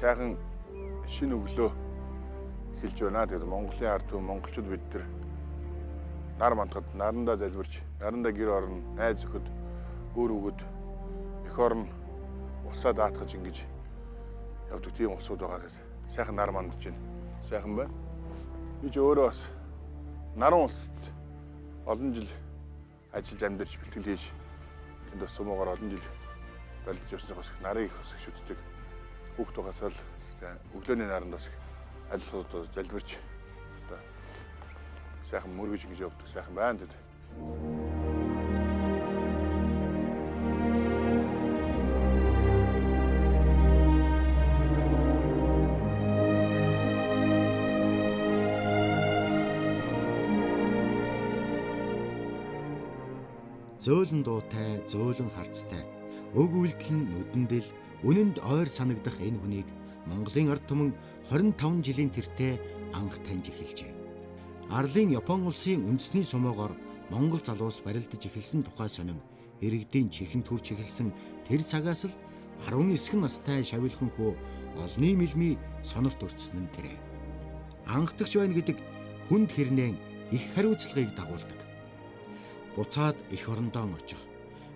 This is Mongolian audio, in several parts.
сайхан шинэ өглөө эхэлж байна. Тэгээд Монголын ард түмэн монголчууд бид нар нар мандахад нарандаа залбирч, нарандаа гэр орно, найз өхөд, өөр өгöd эх орн усаа даатгаж ингэж явдаг тийм улсууд байгаа. Сайхан нар мандж байна. Сайхан байна. Би ч өөрөө бас наран улсад олон жил ажиллаж амьдарч бэлтгэл хийж тэнд бас сумуугаар олон жил барилдаж явснаас нарыг их бас шүтдэг. Хүүхд тугасаал өглөөний наранд бас ажиллахад залбирч одоо сайхан мөргөж ингэж явдаг сайхан байна тэд. Зөөлөн дуутай, зөөлөн харцтай, өг үйлдэл нь нүдэндэл, үнэнд ойр санагдах энэ хүнийг Монголын ард түмэн 25 жилийн тэртээ анх таньж эхэлжээ. Арлын Япон улсын үндэсний сумоогоор Монгол залуус барилдаж эхэлсэн тухай сонин иргэдийн чихэнд хүрч эхэлсэн тэр цагаас л 19 настай шавилхан хүү олны мэлмий сонорт өртсөн нь тэрэ. Анхдагч байна гэдэг хүнд хэрнээ их хариуцлагыг дагуулдаг. Буцаад эх орондоо очих,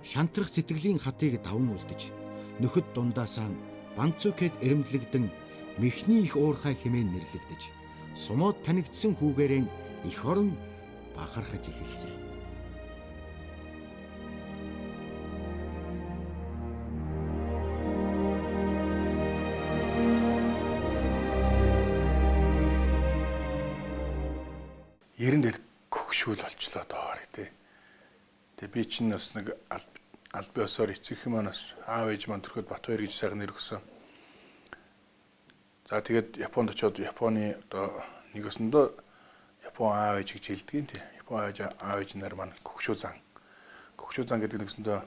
шантрах сэтгэлийн хатыг даван үлдэж, нөхөд дундаасаа банцукэд эрэмдлэгдэн мэхний их уурхай хэмээн нэрлэгдэж, сумоод танигдсан хүүгээрэн эх орон бахархаж эхэлсэн. Эрэндэл гөгшүүл болчлоо доор тий. Тэгээ би чинь бас нэг аль биесээр эцэг юм анаас аав ээж маань төрөхөд Батбаяр гэж сайхан нэр өгсөн. За тэгээд Японд очиод Японы одоо нэг өсөндөө Япон аав ээж гэж хэлдэг юм тий. Япон аав ээж нар маань гөгшүү зан. Гөгшүү зан гэдэг нэг өсөндөө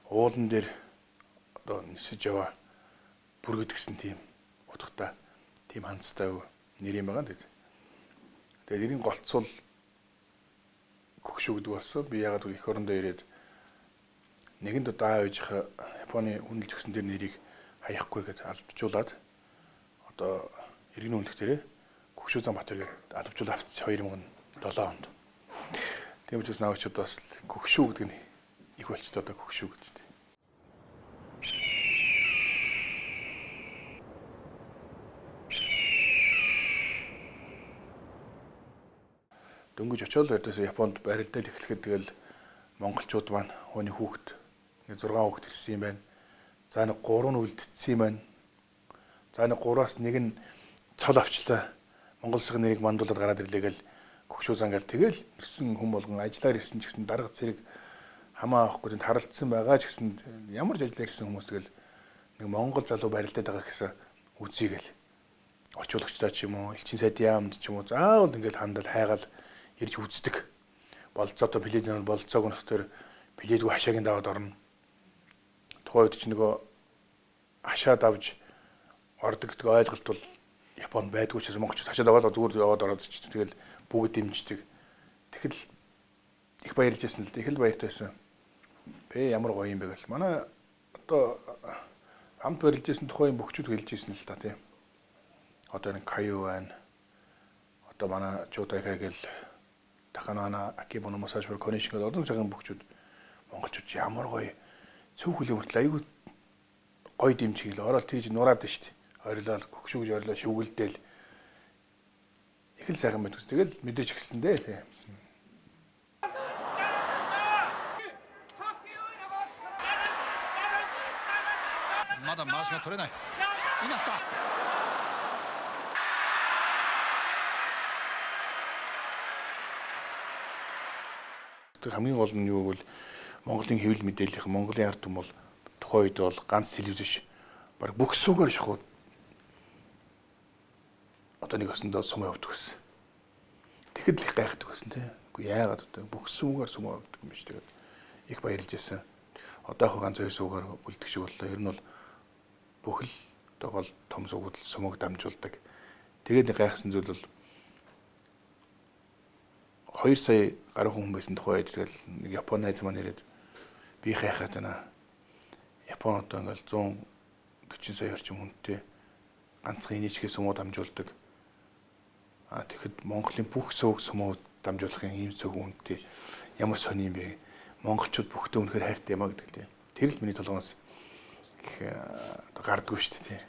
уулан дээр одоо нисэж яваа бүргэд гэсэн тийм утгатай тийм ханцтай нэр юм байгаа. Тэгээд нэрийн голцол гөгшүү гэдэг болсон. Би ягаад эх орондоо ирээд нэгэнд одоо аав ээжийнхээ Японы хүндэлж өгсөн тэр нэрийг хаяхгүй гэж албажуулаад одоо иргэний үнэлэх дээрээ Гөгшүү зан Батбаяр гэдэг албажуул авчихсан 2007 онд. Тийм учраас навчид бас гөгшүү гэдэг нь их болчихлоо одоо гөгшүү гэдэг. Дөнгөж очиод байртаас Японд барилдал эхлэхэд тэгэл монголчууд маань хөөний хүүхэд нэг 6 хүүхэд ирсэн юм байна. За нэг 3 нь үлдсэн юм байна. За нэг 3-аас нэг нь цол авчлаа. Монгол улсын нэрийг мандуулаад гараад ирлээ гэл гөгшүү зан гэл тэгэл ирсэн хүн болгон ажиллаар ирсэн ч гэсэн дарга зэрэг хамаа авахгүй тэнд харалцсан байгаа ч гэсэн ямар ч ажиллаар ирсэн хүмүүс тэгэл нэг монгол залуу барилдаад байгаа гэсэн үзье гэл орчуулагчдаа ч юм уу элчин сайдын яамд ч юм уу заавал ингээл хандаад хайгаал ирж үздэг. Болцоото пледийн болцоог нөхдөр пледгүй хашаагийн даваад орно. Тухайн үед ч нөгөө хашаад авж ордог гэдэг ойлголт бол Японд байдгүй ч гэсэн монголчууд хашаад аваад зүгээр яваад ороод ч тэгэл бүгд дэмждэг. Тэгэхэл их баярлж байсан л их л баяртайсан. Бэ ямар гоё юм бэ гэл. Манай одоо хамт баярлж байсан тухайн бөхчүүд хэлж байсан л та тийм. Одоо нэг каю байна. Одоо манай Жуудайка гэл Таканана Акибоно массаж бүр конишгод одон цагаан бөхчүүд монголчууд ямар гоё цөөх хүлээ хүртэл аягүй гоё дэмжигэл ороод тэр чинь нураад байна шүү дээ. Ойрлол гөгшүү гэж ойрлоо шүгэлдээл их л сайхан байдаг. Тэгэл мэдээж эхэлсэн дээ тий. Мада маашга торенай. Инаста. Хамгийн гол нь юу гэвэл Монголын хэвлэл мэдээллийн Монголын ард түмэн бол тухайн үед бол ганц телевиз биш. Бараг бүх сүгээр шахууд одоо нэг өсөндөө сум явдаг гэсэн. Тэгэхэд л их гайхдаг гэсэн тийм. Үгүй яагаад одоо бүх сүгээр сум явдаг юм биш тэгээд их баярлж байсан. Одоо яг ганц 2 сүгээр үлдэх шиг боллоо. Ер нь бол бүх л одоо гол том сүгүүд л сумыг дамжуулдаг. Тэгээд нэг гайхсан зүйл бол 2 сая гаруй хүн байсан тухай тэгэл нэг Япон найз маань ирээд би хайхаад байна. Япон одоо ингээл 140 сая орчим хүнтэй ганцхан инээчгээ сүмөө дамжуулдаг. Тэгэхэд Монголын бүх сувг сүмөө дамжуулахын ийм зөв үнэтэй ямар сони юм бэ? Монголчууд бүхдээ үнэхээр хайртай юм а гэдэг тийм. Тэр л миний толгоноос их гардгүй шүү дээ.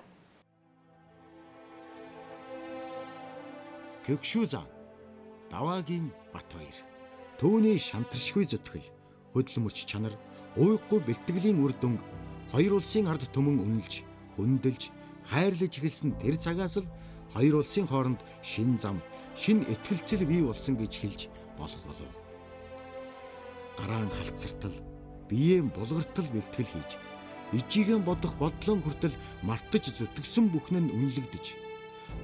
Кёкшүзан Даваагийн Батбаяр түүний шантаршгүй зүтгэл хөдөлмөрч чанар уйггүй бэлтгэлийн үр дүнг хоёр улсын ард түмэн үнэлж хүндэлж хайрлаж эхэлсэн тэр цагаас л хоёр улсын хооронд шин зам шин итгэлцэл бий болсон гэж хэлж болох болов. Гараан халдсартал биеийн булгартал бэлтгэл хийж ижиген бодох бодлон хүртэл мартаж зүтгэсэн бүхэн нь үнэлэгдэж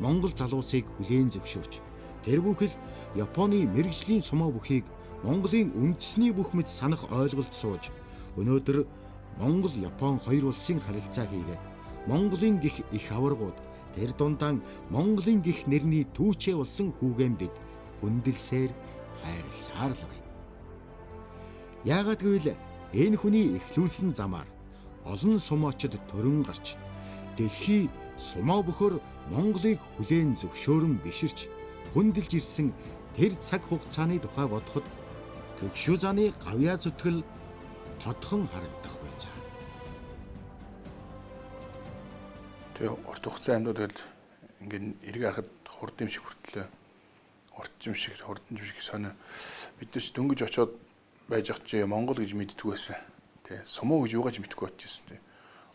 Монгол залуусыг хүлээн зөвшөөрч тэр бүхэл Японы мэрэгжлийн сумаа бүхийг Монголын үндэсний бүх мэд санах ойлголт сууж өнөөдөр Монгол-Япон хоёр улсын харилцаа хийгээд Монголын гих их аваргууд тэр дундаа Монголын гих нэрний түүчээ болсон хүүгэн бид хүндэлсээр хайрласаар л байна. Яагаад гэвэл энэ хүний эхлүүлсэн замаар олон сумаачид төрөн гарч дэлхий сумаа бөхөр Монголыг хүлээн зөвшөөрөн биширч хүндэлж ирсэн тэр цаг хугацааны тухай бодоход Кёкшүзаны гавьяа зүтгэл тодхон харагдах байцаа. Тэгээ урт хугацааны амьд тэгэл ингээд эрэг харахад хурдан юм шиг хүртлээ. Урдчим шиг сонио. Бид нар ч дөнгөж очиод байж ах чи Монгол гэж мэддэггүй байсан. Тэ сумуу гэж юугаач мэддэггүй очижсэн. Тэ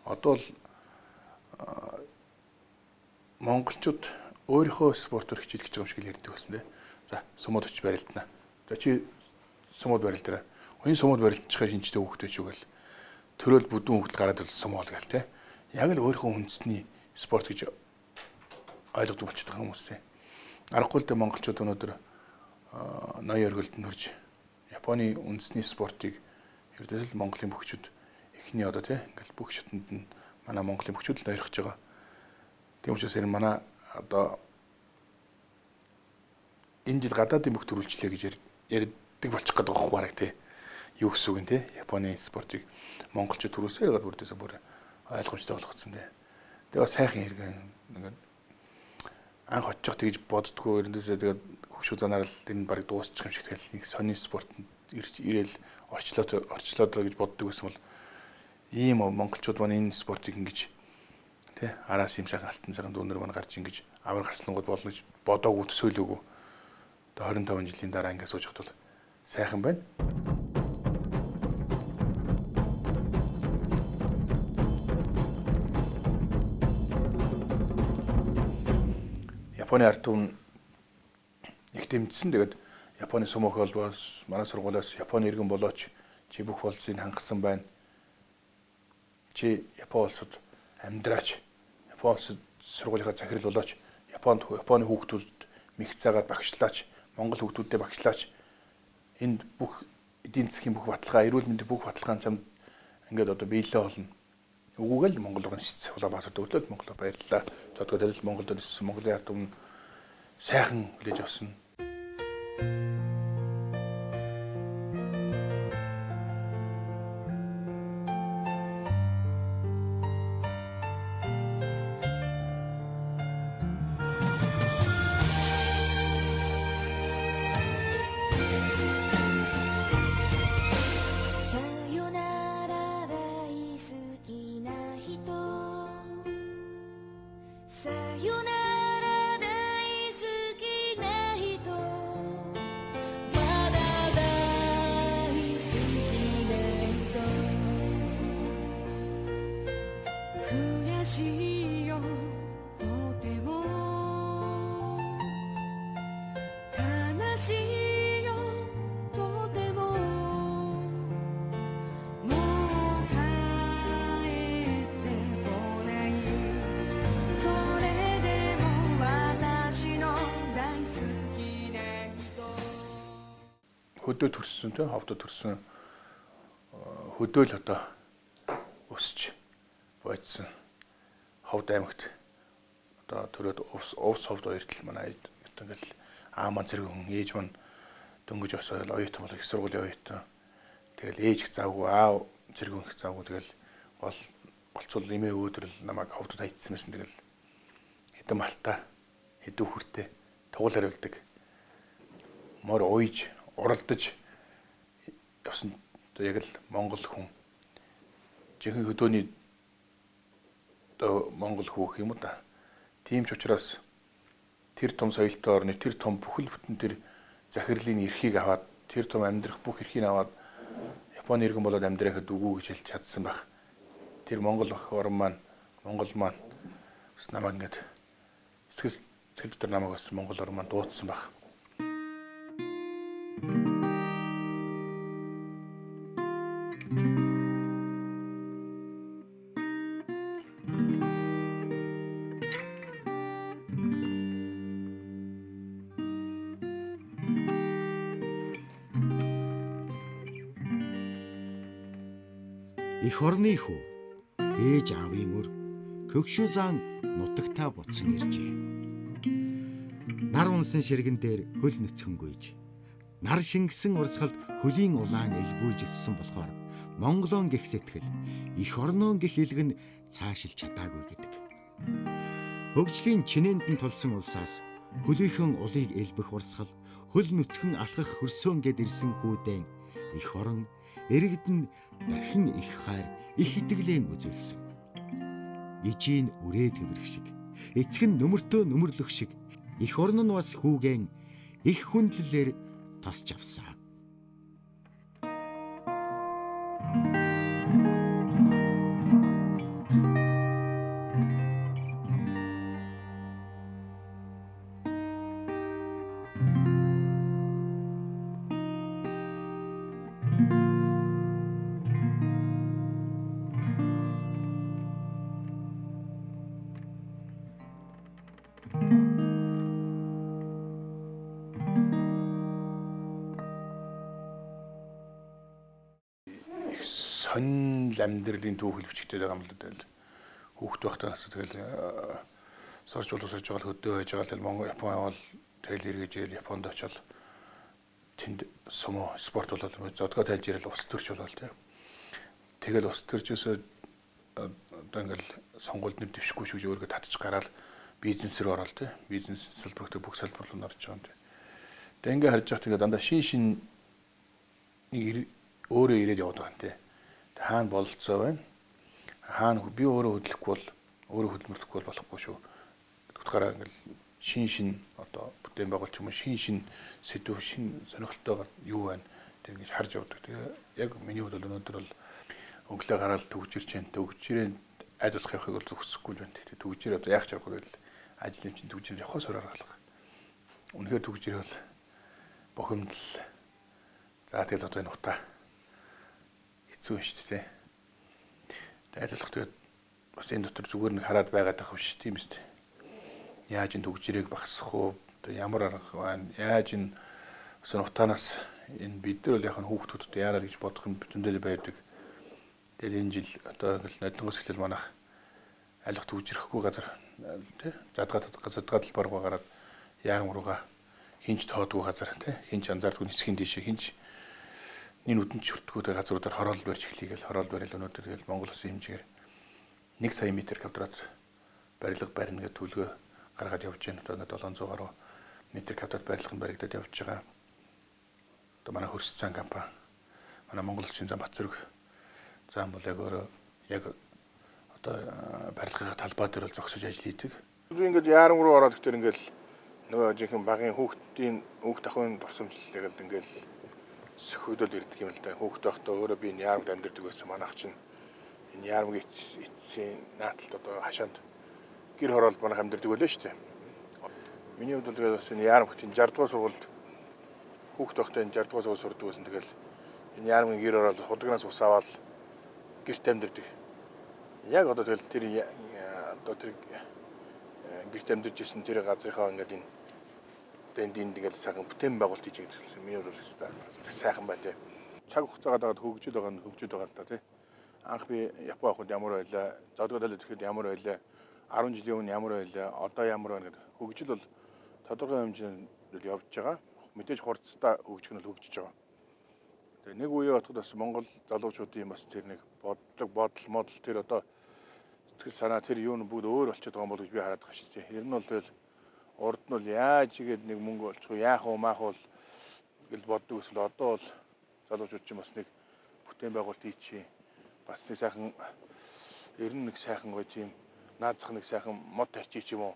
одоо л монголчууд өөрийнхөө спортоор хичээлж байгаа юм шиг л ярьдаг байсан тэ. За сумууд очиж барилдана. За чи сумууд барилдаа. Уян сумууд барилдчихаа шинжтэй хөөхтэй ч үгэл төрөл бүдүүн хөөхт гараад ирсэн сум бол гээл тэ. Яг л өөрийнхөө үндэсний спорт гэж ойлгодог болчиход байгаа хүмүүс тэ. Аргагүй л дээ монголчууд өнөөдөр ноён өргөлд нөрж Японы үндэсний спортыг ердөөс л Монголын бөхчүүд эхний одоо тий ингээл бүх шатнд нь манай Монголын бөхчүүд л нойрхож байгаа. Тийм учраас энэ манай одоо энэ жил гадаадын бүх төрүүлжлээ гэж ярьдаг болчих гээд байгаа хөө бараг тий. Юу гэсэн үг юм тий? Японы спортыг монголчууд төрүүлсээр байгаа бүрдээсээ бүр ойлгомжтой болгоцсон тий. Тэгээ сайхан хэрэгэн ингээд анх очиж тэгж боддгоо ердөөсөө тэгээд хөвшүүзанаар л энэ баг дуусчих юм шиг тэгэл нэг сони спортод ирээл орчлоод гэж боддог байсан бол ийм монголчууд маань энэ спортыг ингэж тий араас юм шиг алтан цагаан дүүнэр маань гарч ингэж авар гарслангууд болно гэж бодоогүй төсөөлөөгүй. Одоо 25 жилийн дараа ингэ сууж хат бол сайхан байна. Японы ард түмэн их дэмжсэн. Тэгээд Японы сумох холбоос манай сургуулиас Японы иргэн болооч чи бүх болцыг хангасан байна. Чи Япон улсад амьдраач. Япон улсад сургуулийнхаа захирал болооч. Японы хүүхдүүд мэгцаагаад багшлаач. Монгол хүүхдүүдэд багшлаач. Энд бүх эдийн засгийн бүх баталгаа, эрүүл мэндийн бүх баталгаа чамд ингээд одоо биелээ болно. Үгүйгээл Монгол руу ниссэн. Улаанбаатар төвлөд Монголоо баярлалаа. Тодорхой л Монголд ниссэн. Монголын ард түмэн сайхан хүлээж авсан. Хөдөө төрсөн тийм ховдо төрсөн хөдөө л одоо өсч бойдсон ховд аймагт одоо төрөөд увс ховд хоёртол манай ингээл ааман зэрэг хүн ээж маань дөнгөж осоод оюутан бол их сургуулийн оюутан тэгэл ээж их завгүй аав зэрэг хүн их завгүй тэгэл голцол эмээ өөдрөл намайг ховдод хайцсан байсан тэгэл хитэн малтаа хэдүү хүртээ тугуулаар үлдэг. Мор уйж, уралдаж явсан яг л Монгол хүн. Жинхэнэ хөдөөний Монгол хүүх юм уу та. Тийм ч учраас тэр том соёлтой орны тэр том бүхэл бүтэн тэр захирлын эрхийг аваад тэр том амьдрах бүх эрхийг аваад Японы иргэн болоод амьдрахад үгүй гэж хэлж чадсан байх. Тэр Монгол орн маань Монгол маань бас намайг ингээд сэтгэл дотор намайг бас Монгол орн маань дуудсан байх. Эх орны хүү ээж аавын үр Көгшүү заан нутагтаа буцсан иржээ. Нар унсан ширгэн дээр хөл нүцгэнгүйж нар шингэсэн урсгалд хөлийн улаан элбүүлж өссөн болохоор Монголон гэх сэтгэл эх орноо гэх илгэн цаашилж чадаагүй гэдэг. Хөгжлийн чинээнд нь тулсан улсаас хөлийнхэн улыг элбэх урсгал хөл нүцгэн алхах хөрсөөн гэд ирсэн хүүдэн эх орон иргэдэн дахин их хайр их итгэлэн үзүүлсэн. Ижийн үрээ тэврэх шиг, эцэг нь нөмөртөө нөмөрлөх шиг эх орн нь бас хүүгэн их хүндлэлээр тосч авсан. Сонь амьдралын түүхэл бичигдээд байгаа юм л да. Хүүхэд байхдаас тэгэл сурч байгаа хөдөө байж байгаа л Монгол Япон явал тэгэл эргэж ирэл Японд очил тэнд сумо спорт болоод зодгоо тайлж ирэл ус төрч болоо тийм. Тэгэл ус төржөөсөө одоо ингээл сонгуульд нэр дэвшгүй шүү өөргөө татчих гараал бизнес рүү орол тийм. Бизнес салбарт бүх салбар руу орж байгаа юм тийм. Тэгээ ингээ харж байгаа тэгээ дандаа шин нэг өөрөө ирээд яваад байгаа юм тийм. Хаана бололцоо байна. Хаана би өөрөө хөдлөхгүй бол өөрөө хөдөлмөрлөхгүй бол болохгүй шүү. Утгаараа ингээл шин одоо бүтээн байгуулалт юм шин сэдв шин сонирхолтойгоор юу байна. Тэр ингэж харж явдаг. Тэгээ яг миний хувьд бол өнөөдөр бол өглөө гараад төгжирч जैन төгжирээ айд усах явахыг бол зөвсөхгүй л байна. Тэгээ төгжирээ одоо яах чаргагүй л ажил юм чинь төгжирээ явах сороор галах. Үнэхээр төгжирээ бол бохимдол. За тэгэл одоо энэ утаа хэцүү юм шүү дээ. Тайлбарлах тэгээд бас энэ дотор зүгээр нэг хараад байгаад байх биш тийм үст. Яаж энэ төгжирийг багасгах уу? Одоо ямар арга байна? Яаж энэ утаанаас энэ бид нар бол яг хүүхдүүдэд яараа гэж бодох юм бүтэндэл байдаг. Тэгэл энэ жил одоо ингээл нодлонгос эхлэл манах айлах төгжирэхгүй газар тий задгаа талбар гараад яарам руугаа хинч тоодгүй газар тий хинч анзаардгүй нисхийн тийшээ хинч энэ үдэн чөлтгүүдээ газруудаар хороол барьж эхлэгээл хороол барил өнөөдөр тэгэл Монгол Улсын хэмжээгээр 1 сая метр квадрат барилга барина гэж төлгөө гаргаад явж байна. Одоо 700 гаруй метр квадрат барилга нь баригдаад явж байгаа. Одоо манай хөрс цаан компани манай Монгол Улсын зам Батзүрэг зам бол яг өөрөө яг одоо барилгын талбай дээр бол зогсож ажил хийдэг. Ингээд яарам руу ороод ихтэй ингээл нөгөө жинхэнэ багын хүүхдийн хүүхд ахын дурсамжлал яг л ингээл сөхөдөл ирдэг юм л да. Хүүхд байхдаа өөрөө би энэ яармд амьдардаг байсан. Манайх чинь энэ яармгийн эцсийн нааталт одоо хашаанд гэр хороолд манайх амьдардаг байлаа шүү дээ. Миний хувьд бол тэгээд бас энэ яармт 60 дугаар сургуульд хүүхд байхдаа энэ 60 дугаар сургууль сурдаг байсан. Тэгэл энэ яармгийн гэр хороолд худагнаас ус аваад гэрт амьдардаг. Яг одоо тэгэл тэр гэрт амьдарч ирсэн тэр газрынхаа ингээд энэ тэнд ингээл сайхан бүтээн байгуулалт хийж байгаа. Миний бол сайхан байна тий. Цаг хугацаагаа дагаад хөгжөд байгаа л да тий. Анх би Япон явахад ямар байлаа, зодгоо далд ирэхэд ямар байлаа, 10 жилийн өмнө ямар байлаа, одоо ямар байна гэдэг хөгжил бол тодорхой хэмжээнд явж байгаа. Мэдээж хурцтай хөгжих нь хөгжиж байгаа. Тэгээ нэг үеэ бодоход бас Монгол залуучуудын бас тэр нэг бодол модал тэр одоо сэтгэл санаа тэр юу нь бүгд өөр болчиход байгаа юм бол гэж би хараад байгаа шүү дээ. Ер нь бол тэгэл урд нь бол яаж игээд нэг мөнгө олчих вэ? Яах вэ? Маах вэ гэж боддог эсвэл одоо бол залуучууд ч бас нэг бүтээн байгуулалт хийчихье. Бас нэг сайхан ер нь нэг сайхан гоё тийм наазах нэг сайхан мод тарчий ч юм уу.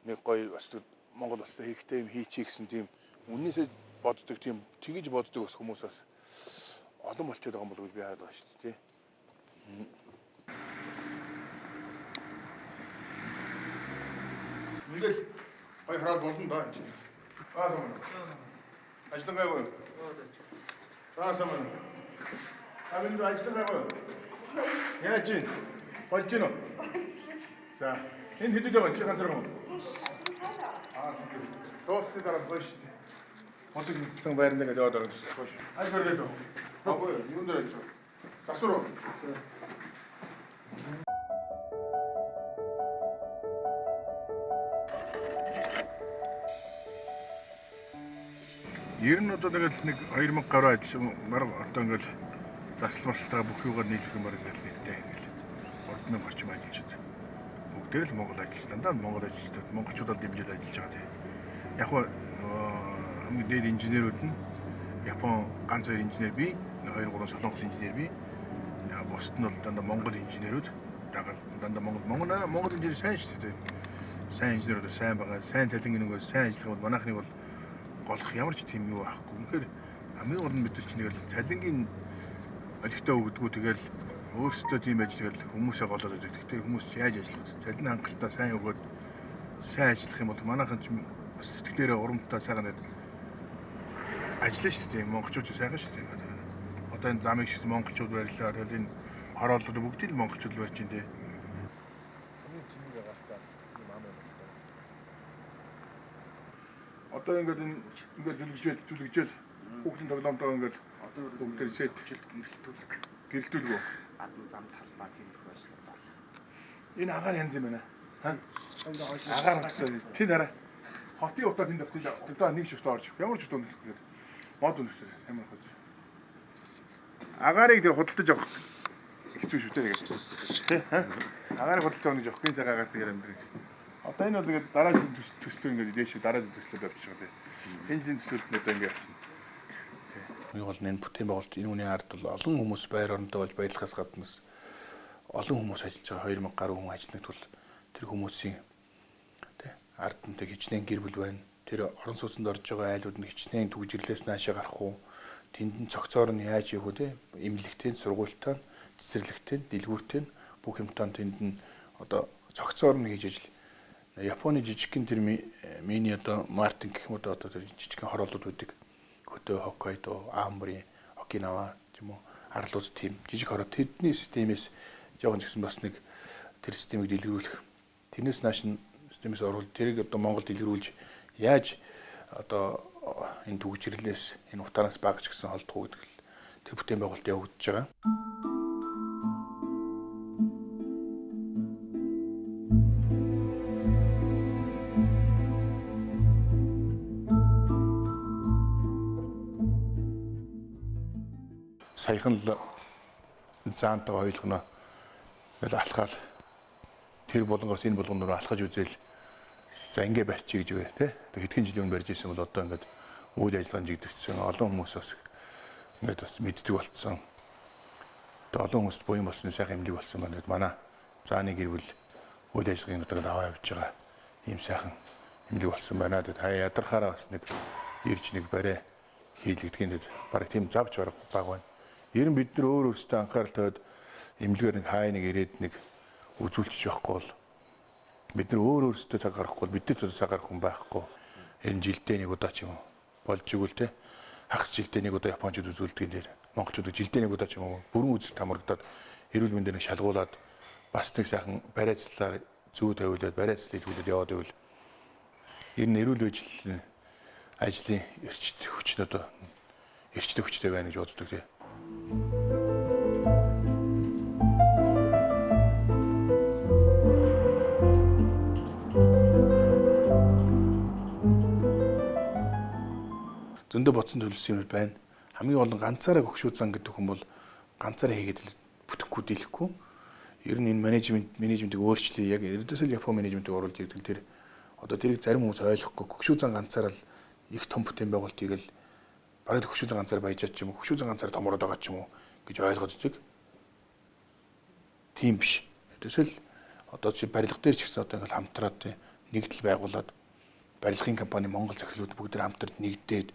Нэг гоё бас Монгол улсад хэрэгтэй юм хийчихье гэсэн тийм үннээсээ боддог тийм тэгж боддог бас хүмүүс бас олон болчиход байгаа юм бол гэж би хараад байгаа шүү дээ. Ингээл гоё хараад болно даа энэ. Ажлын гайгүй. Саасамын. Авин доо ажлын гайгүй. Яаж ийн? Болж гинөө. За, энэ хэдүүд байгаа чи ганцаар юм уу? Тийм. Тоосны дараа гоё шүү дээ. Хотод нэгсэн байранд ингээд яваад орох шүү. Аль хөргээд үү? Агуу юунд дээр очив? Тасвар. Ер нь одоо нэг 2000 гаруй ажил одоо ингээд заслмастайгаа бүх юугаар нийлэх юм байна гэдэг ингээд ордны орчим ажиллаж байна. Бүгд л Монгол ажиллаж дандаа Монгол ажилчдад монголчуудад дэмжиж ажиллаж байгаа тийм. Яг нь хамгийн дээд инженерүүд нь Япон ганц хоёр инженер бий, 2-3 солонгос инженер бий. Яа бусд нь бол дандаа Монгол инженерүүд дандаа Монгол инженер сайн шүү дээ. Сайн инженерүүд сайн байгаа, сайн цалингийн нөгөө сайн ажиллах бол манайхныг бол голох ямар ч тийм юу аахгүй. Үнэхээр хамгийн гол нь бид нар чинь нэг л цалингийн олигтой өгдөггүй тэгэл өөрсдөө тийм байж тэгэл хүмүүсээ голоод өгдөг. Тэр хүмүүс яаж ажиллах вэ? Цалин хангалттай сайн өгөөд сайн ажиллах юм бол манайхан ч бас сэтгэлээрээ урамтай сайхан байдаг. Ажиллаа шүү дээ. Монголчууд сайхан шүү дээ. Одоо энэ замыг шигсэн монголчууд барьлаа. Тэгэл энэ хорооллууд бүгдийг л монголчууд барьж ин дээ. Одоо ингээд зүлгэжэл хүүхдийн тоглоомтойгоо ингээд бүгд сет гэрэлтүүлэг үү? Гадна зам талбай хийх байшлаа. Энэ агаар янз юм байна. Агаар гэсэн тийм дараа. Хотын утаа тэнд одоо нэг шивт орж. Ямар ч утаа үнэлэх гээд мод үнэлэх амар хөө. Агаарыг тэг худалдаж авах хэцүү шүү дээ гэж. Агаарыг худалдаж авах гэж охин цаг агаарт гэр амьдрэх. Одоо энэ бол ингээд дараагийн төслөө ингээд дээш дараагийн төслөд авчих байгаа тийм. Энэ жилийн төслүүд нь одоо ингээд юу бол энэ бүтээн байгуулалт энэ үний ард бол олон хүмүүс байр орондоо болж баярлахаас гаднаас олон хүмүүс ажиллаж байгаа 2000 гаруй хүн ажиллах тул тэр хүмүүсийн тий ард нь тэг хичнээн гэр бүл байна. Тэр орон сууцнд орж байгаа айлууд нь хичнээн түгжирлээс наашаа гарах уу? Тэнд нь цогцоор нь яаж явах вэ? Имлэгтэй, сургуультай, цэцэрлэгтэй, дэлгүүртэй бүх юмтай тэнд нь одоо цогцоор нь хийж ажил. Японы жижигхэн тэр миний одоо Мартин гэх юм одоо тэр жижигхэн хороолууд үүдэг. Хөдөө Хоккайдо, Аомори, Окинава тийм үү арал улс тийм жижиг хороо тэдний системээс жоохон ч гэсэн бас нэг тэр системийг дэлгэрүүлэх. Тэрнээс нааш нь системээс оруулж тэрийг одоо Монголд дэлгэрүүлж яаж одоо энэ түгжирлээс энэ утаараас багч гэсэн холдох гэдэг л тэр бүтээн байгуулалт явагдаж байгаа. Саяхан л заантайгаа ойлгоно. Тэгэл алхаал тэр болгоноос энэ болгон руу алхаж үзээл за ингэ барьчих гэж үгүй тий. Тэг хэдхэн жилийн өмнө барьж ирсэн бол одоо ингээд үйл ажиллагаанд жигдчихсэн олон хүмүүс бас ингээд бас мэддэг болцсон. Одоо олон хүмүүст буян болсны сайхан эмнэлэг болсон байна. Манай зааны гэр бүл үйл ажиллагааны удаад аваа явж байгаа ийм сайхан эмнэлэг болсон байна. Тэг хаяа ядархаараа бас нэг ирж нэг барай хийлэгдэхэд бараг тийм завж барах баг байна. Ер нь бид нар өөрөөсөө анхаарал тавиад эмнэлгээр нэг хай нэг ирээд нэг үзүүлчих байхгүй бол бид нар өөрөөсөө цаг гаргахгүй бол бидний цаг гарах хүн байхгүй. Энэ жилдээ нэг удаа ч юм уу болж игэл те хагас жилдээ нэг удаа японочдод үзүүлдэг нэр монголчууд жилдээ нэг удаа ч юм уу бүрэн үзэлт хамрагдаад эрүүл мэндээр нэг шалгуулад бас нэг сайхан барайцлаар зүү тавиулаад барайцлал хэлүүлээд яваад ивэл ер нь эрүүл ажлын эрчтэй хүч нь одоо эрчтэй хүчтэй байна гэж боддог те. Зөндөө бодсон төлөвлөсөн юм байна. Хамгийн гол нь ганцаараа хөгшүү зан гэдэг хүн бол ганцаараа хийгээд л бүтэхгүй дийлэхгүй. ер нь энэ менежментийг өөрчлөе. Яг ердөөсөө Япон менежментийг оруулж ирдэг тэр одоо тэрийг зарим хүмүүс ойлгохгүй хөгшүү зан ганцаар л их том бүтээн байгуулалтыг л бараг хөгшүү зан ганцаар баяжаад ч юм уу хөгшүү зан ганцаар томроод байгаа ч юм уу гэж ойлгоод үздэг. Тийм биш. Ердөөсөө л одоо чи барилга дээр ч гэсэн одоо ингээл хамтраад нэгдэл байгуулад барилгын компани Монгол захирлууд бүгд хамтарч нэгдээд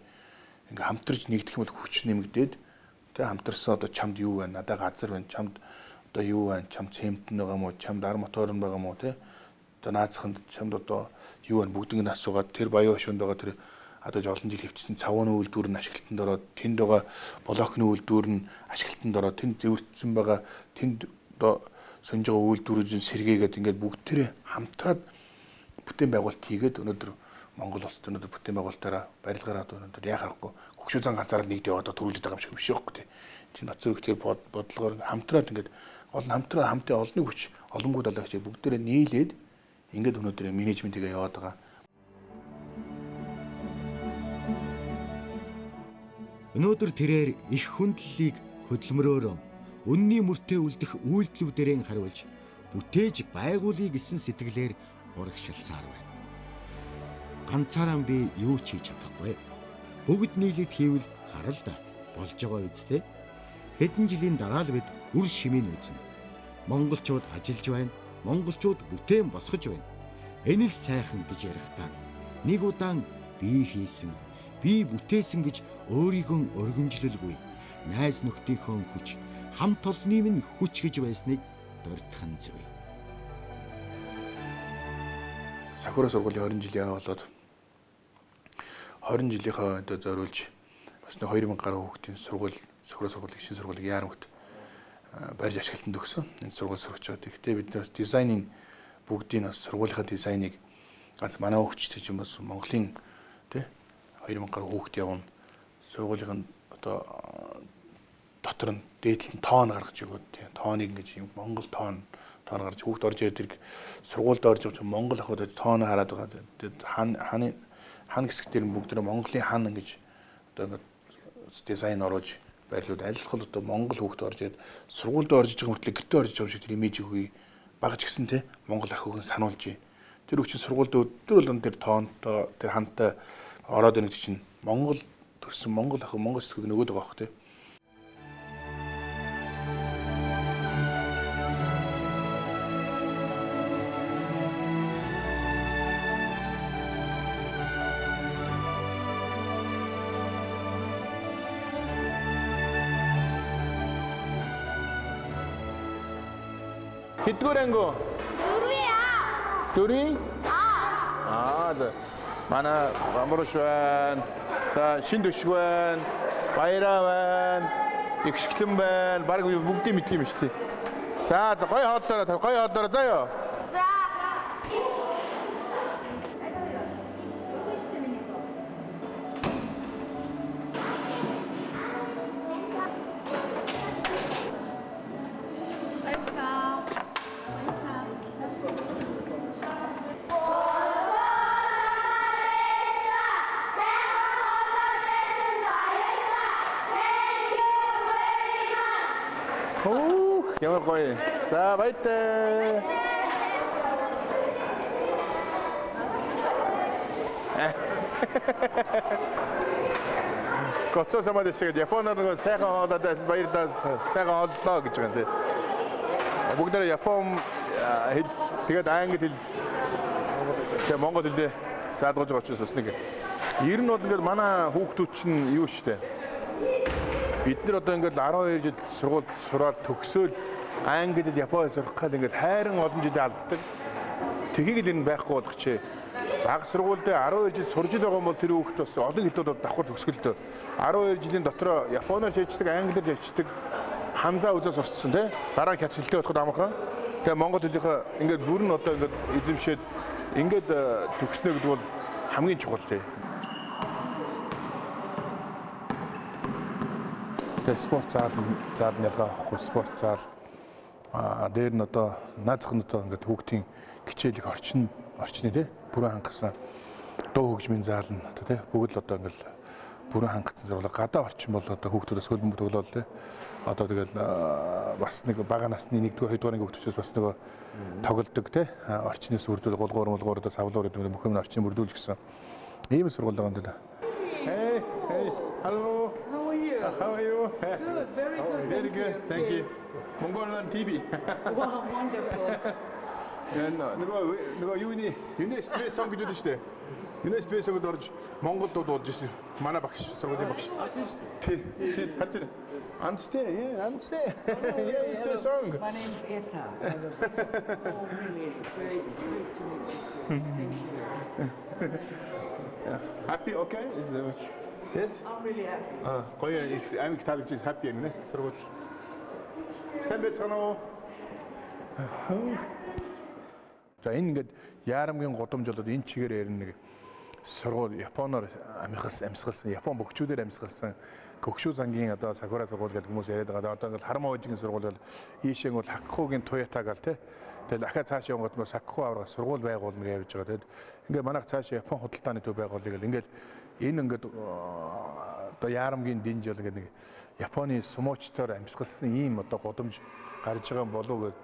ингээ хамтарч нэгдэх юм бол хүч нэмэгдээд тэ хамтарсан одоо чамд юу байна? Надаа газар байна. Чамд одоо юу байна? Чамд цемент нь байгаа мó? Чамд ар мотор нь байгаа мó тэ? Одоо наацханд чамд одоо юу байна? Бүгднийг нь асуугаад тэр баян хошуунд байгаа тэр одоо олон жил хөвчсөн цавууны үйлдвэр нь ашиглалтанд ороод тэнд байгаа блокны үйлдвэр нь ашиглалтанд ороод тэнд зэвэртсэн байгаа тэнд одоо сонж байгаа үйлдвэрүүдийн сэргээгээд ингээд бүгд тэр хамтраад бүтээн байгуулалт хийгээд өнөөдөр Монгол улсад өнөөдөр бүтээн байгуулалтаараа барилгаараа өнөөдөр яхахгүй хөгшүү зан ганцаараа нэгдээ одоо төрүүлээд байгаа юм шиг биш байхгүй тий. Чин Батцүрэг тэр бодлогоор хамтраад ингээд гол хамтраа хамтын олонний хүч олонгууд алаа гэж бүгдээрээ нийлээд ингээд өнөөдөр менежментийг яваад байгаа. Өнөөдөр тэрээр их хүндлэлийг хөдөлмөрөөр үнний мөртөө үлдэх үйлдэлүүдээр хариулж бүтээж байгуулъя гэсэн сэтгэлээр урагшилсаар байна. Ганцаараа би юу ч хийж чадахгүй. Бүгд нийлээд хийвэл харал да болж байгаа үсттэй. Хэдэн жилийн дараа л бид үр шимийг үзнэ. Монголчууд ажиллаж байна. Монголчууд бүтээн босгож байна. Энэ л сайхан гэж ярихдаа нэг удаан би хийсэн, би бүтээсэн гэж өөрийгөө өргөмжлөлгүй. Найз нөхдийнхөө хүч, хамт олонны минь хүч гэж байсныг дурдах нь зөв. Сакура сургуулийн 20 жил яваа болоод 20 жилийнхаа одоо зориулж бас 2000 гаруй хүүхдийн сургууль Сакура сургуулийн шинэ сургуулийг Яарамт барьж ашиглалтанд өгсөн. Энэ сургууль сурч байгаа. Тэгэхдээ бид бас дизайнын бүгдийн бас сургуулийнхаа дизайныг ганц манай хүүхдтэй ч юм бас Монголын тий 2000 гаруй хүүхд явна. Сургуулийн одоо дотор нь дээдлэн тоон гаргаж өгөөд тий тооныг ингэж юм Монгол тоон гарч хүүхд орж ирээд тэр сургуульд орж явж Монгол ахуйд тоон хараад байгаа. Тэгээд хан хэсгээр бүгд нэ Монголын хан ингэж одоо ингээд дизайн оруулж байрлууд аль болох одоо Монгол хүүхд орж ирээд сургуульд орж иж байгаа хүртэл гэртээ орж иж байгаа шиг тэр имиж өгье. Багч гисэн те Монгол ах хүүхэн сануулж ий. Тэр хүчин сургуульд өдөр болгон тэр тоонтой тэр хантай ороод ирэх чинь Монгол төрсэн Монгол ах Монгол сэсгийг нөгөөд байгаа бох те. Хэдгээр ангиу? 4-ია. 4? За. Манай Амруш байна. За Шиндөшг байна. Баяраа байна. Игшгэлэн байна. Бараг бүгдийг мэдх юм шүү дээ. За гоё хооллоороо заяа. За. Ямар гоё. За баяртай. Гоцоо самаад шиг Японоор нэг сайхан хоолоод баярлалаа сайхан хооллоо гэж байгаа юм тий. Бүгдээ Япон хэл тэгээд англи хэл тэгээд монгол хэлээ заадгуулж байгаа учраас бас нэг ер нь бол ингээд манай хүүхдүүд чинь юу штэ. Бид нар одоо ингээд 12 жил сургууль сураад төгсөөл англид Японд сурах гээд ингээд хайран олон жил алддаг. Тэхийг л энэ байхгүй болох чи. Бага сургуульд 12 жил сурж байгаа юм бол тэр хүүхд бас олон хэлүүд давхар төгсгөлдөө 12 жилийн дотор Японоор шийддэг, англиар шийддэг ханзаа үзээ сурцсан тий. Дараа нь хятад хэлтэй болоход амархан. Тэгээ монгол хэлийнхээ ингээд бүр нь одоо ингээд эзэмшээд ингээд төгснө гэдэг бол хамгийн чухал тий. Тэгээ спорт зал ялгаа авахгүй спорт зал дээр нь одоо наазах нь одоо ингээд хүүхдийн хичээлийг орчны тий бүрэн хангасан дуу хөгжмийн зал нь одоо тий бүгд л одоо ингээд бүрэн хангацсан сургууль гадаа орчин бол одоо хүүхдүүдээс хөлбөмбөг тоглоол те. Одоо тэгэл бас нэг бага насны 1-р 2-р анги хүүхдүүдээс бас нөгөө тоглодог те. Орчнээс үрдүүл гулгуур савлуур гэдэг бүх юм орчин бүрдүүлж гисэн. Ийм сургууль байгаа юм даа. Hey, hello. How are you? How are you? Good, very good. Very good. Thank you. Mongolian TV. Wow, wonderful. нөгөө юуны UNESCO сон гэж үү штэ. UNESCO-д орж Монголд дуулж ирсэн. Манай багш сургуулийн багш. Тийм харж байна. Understand? Yeah, understand. Yeah, UNESCO song. My name is Etta. Oh, really? Great to meet you. Thank you. Happy, okay? Yes? I'm really happy. гоё амиг таалагдж happy гэнэ сургууль. Сайн байцгаана уу? За энэ ингээд яарамгийн гудамж болоод энэ чигээр ярина нэг сургууль Японоор амьсгалсан Япон бөхчүүдээр амьсгалсан Көгшүү зангийн одоо Сакура сургууль гэдэг хүмүүс яриад байгаа. Одоо ингээд Харам хожгийн сургууль бол ийшээ бол Хаккугийн Toyota гал те. Тэгэл ахаа цаашаа явгад нь Сакку аврага сургууль байгуулна гэж явж байгаа. Тэгэд ингээд манайх цаашаа Япон худалдааны төв байгуулъя гэл ингээд энэ ингээд одоо яарамгийн динж бол ингээд нэг Японы сумочтоор амьсгалсан ийм одоо гудамж гарч байгаа болов уу гэж.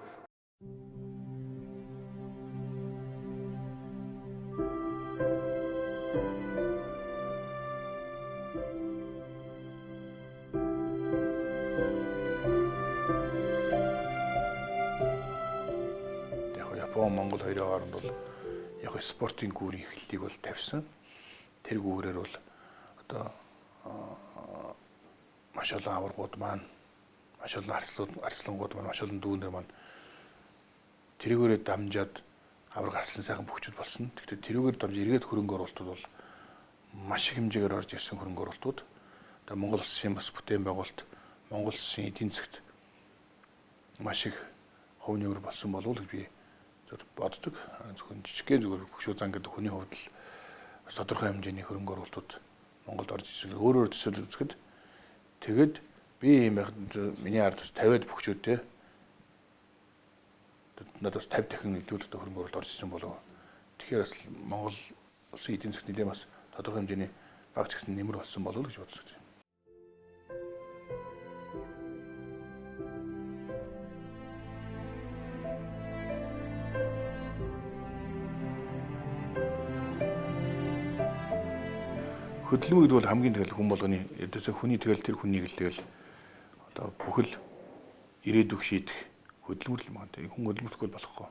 Монгол хоёрын хооронд бол яг спортын гүүрийн эхлэлийг бол тавьсан. Тэр гүүрээр бол одоо маш олон аваргууд маань, маш олон арслангууд маань, маш олон дүүнэр маань тэрүүгээрээ дамжаад аварга арслан сайхан бөхчүүд болсон. Гэхдээ тэрүүгээр дамж эргээд хөрөнгө оруулалтууд бол маш их хэмжээгээр орж ирсэн хөрөнгө оруулалтууд. Одоо Монгол Улсын бас бүтээн байгуулалт, Монгол Улсын эдийн засгт маш их хувь нэмэр болсон болов уу гэж би боддог. Зөвхөн жижигхэн зүгээр Көгшүү зан гэдэг хүний хувьд л тодорхой хэмжээний хөрөнгө оруулалтууд Монголд орж ирсэн. Өөрөөр төсөөл үзэхэд тэгэд би юм миний ард 50-аад бөхчүүдтэй надаас 50 дахин илүү л хөрөнгө оруулалт орж ирсэн болов. Тэгэхээр бас Монгол улсын эдийн засгт нэлээд бас тодорхой хэмжээний багц гэсэн нэмэр болсон болов гэж боддог. Хөдөлмөр гэдэг бол хамгийн тэгэл хүн болгоны эдээсээ хүний тэгэл тэр хүнийг л тэгэл одоо бүхэл ирээдүг шийдэх хөдөлмөр л маа. Тэг хүн хөдөлмөрлөхгүй болохгүй.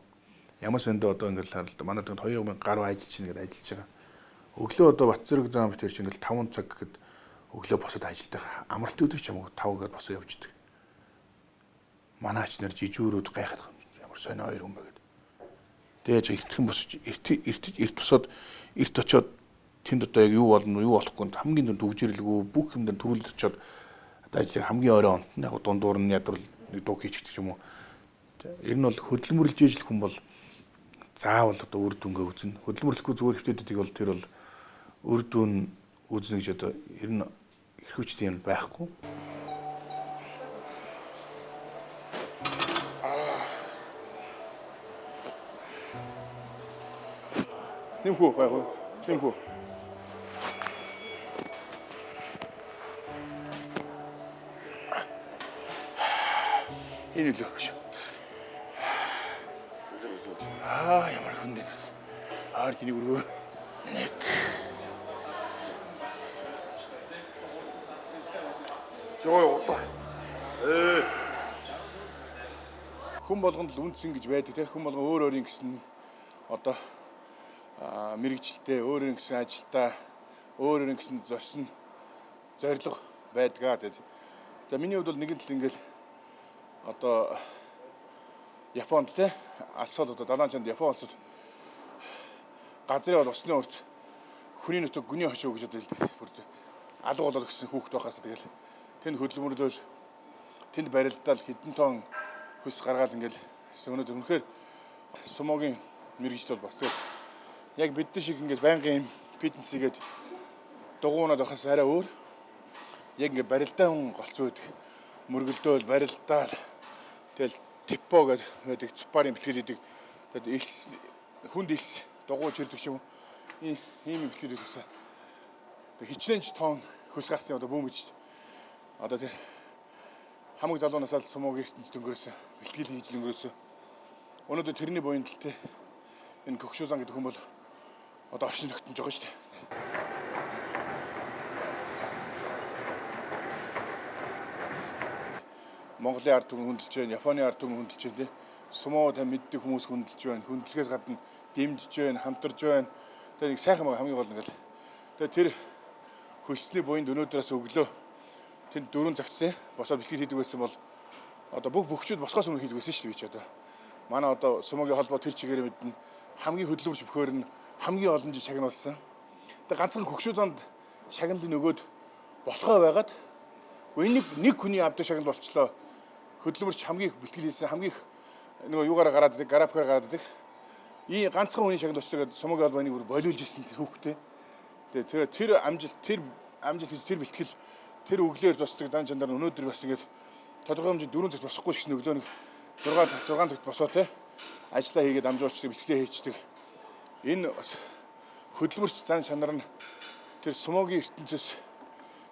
Ямар сэндээ одоо ингээл харалт манай тэнд 2000 гаруй ажиллаж чинь гэдэг ажиллаж байгаа. Өглөө одоо Батцэрэг зам битэр чинь ингээл 5 цаг гэхэд өглөө босоод ажилдаа амралт өдөр ч юм уу 5 гээд босоо явждаг. Манаач нар жижүүрүүд гайхаад ямар сонио хоёр хүн байгаад. Тэгэж эртхэн босож эрт босоод эрт очоод тэнд одоо яг юу болно юу болохгүй хамгийн дүн төгжрэлгүй бүх юмд төрүүлж очоод одоо ажлыг хамгийн орой онт яг дундуур нь ядрал дуг хийчих юм уу. Ер нь бол хөдөлмөрлж ижил хүн бол заавал одоо үр дүнгээ үзнэ. Хөдөлмөрлөхгүй зүгээр хөвтөдөд бол тэр бол үр дүн үзнэ гэж одоо ер нь эрхүүчтэй юм байхгүй. Нэмхүү байхгүй. Нэмхүү. Энэ л өгш. Ямар хүн дээ. Ард энийг өргөө. Нэг. Жоо удаа. Хүн болгонд л үнцэн гэж байдаг те. Хүн болгон өөр өөрийн гэсэн одоо мэрэгчлээ, өөр өөрийн гэсэн ажилдаа, өөр өөрийн гэсэн зорьсон зорилго байдгаа гэдэг. За миний хувьд бол нэгэн тал ингээл одоо Японд те алсууд одоо далаанчанд Япон улсад газрын бол усны урд хүний нутаг гүний хошоо гэж одоо хэлдэг. Бүр алга болоод гисэн хүүхэд байхаас тэгэл тэнд хөдөлмөрлөл тэнд барилдаал хэдэн тон хүс гаргаал ингээл өнөөдөр үнэхээр сумогийн мэрэгжил бол бас яг бидний шиг ингээд байнгын фитнес хийгээд дугуунаад байхаас арай өөр. Яг ингээд барилдаа хүн голцоо байдаг. Мөргөлдөөл барилдаал тэгэл типо гэдэг цупарын бэлтгэл хийдэг. Тэгээд элс хүнд элс дугуйж ирдэг юм. Ийм бэлтгэл хийдэг гэсэн. Тэг хичнээн ч тоон хөлс гарсан одоо бүүм гэж одоо тэр хамаг залуунаас л сумуугийн ертөнцийн дөнгөрөөсөө бэлтгэл хийж дөнгөрөөсөө өнөөдөр тэрний буянд л те энэ Көгшөөзан гэдэг хүн бол одоо оршин тогтнож байгаа шүү дээ. Монголын ард түмэн хөндлөж байна, Японы ард түмэн хөндлөж байна те. Сумуу та мэддэг хүмүүс хөндлөж байна, хөндлөгөөс гадна дэмжиж байна, хамтарж байна. Тэгээ нэг сайхан хамгийн гол нэг л тэгээ тэр хөлсний буянд өнөөдрөөс өглөө тэнд дөрөв цагтсан босоод бэлтгэл хийдэг байсан бол одоо бүгчүүд босгоос өмнө хийдэг байсан шүү дээ би ч одоо. Манай одоо сумуугийн холбоо тэр чигээр мэднэ хамгийн хөдөлмөрч бөхөр нь хамгийн олон жил шагнуулсан. Тэгээ ганцхан Көгшөөзанд шагналын нөгөөд болохоо байгаад үгүй нэг хүний авдаг шагнал болчлоо. Хөдөлмөрч хамгийн их бэлтгэл хийсэн хамгийн нөгөө юугаараа гараад идэг, графикаар гараад идэг. Ийм ганцхан хүний шагнал болчлоо гэдэг сумуугийн холбооны бүр болиулж ирсэн тэр хүүхдээ. Тэгээ тэр амжилт хийж тэр бэлтгэл тэр өглөөр зочдөг зан чанар өнөөдөр бас ингээд тодорхой хэмжээнд 4 цагт босохгүй ч гэсэн өглөө нэг 6 цагт босоо те ажиллаа хийгээд амжуулчдаг бэлтгэлээ хийчдэг. Энэ бас хөдөлмөрч зан чанар нь тэр сумуугийн ертөнцөөс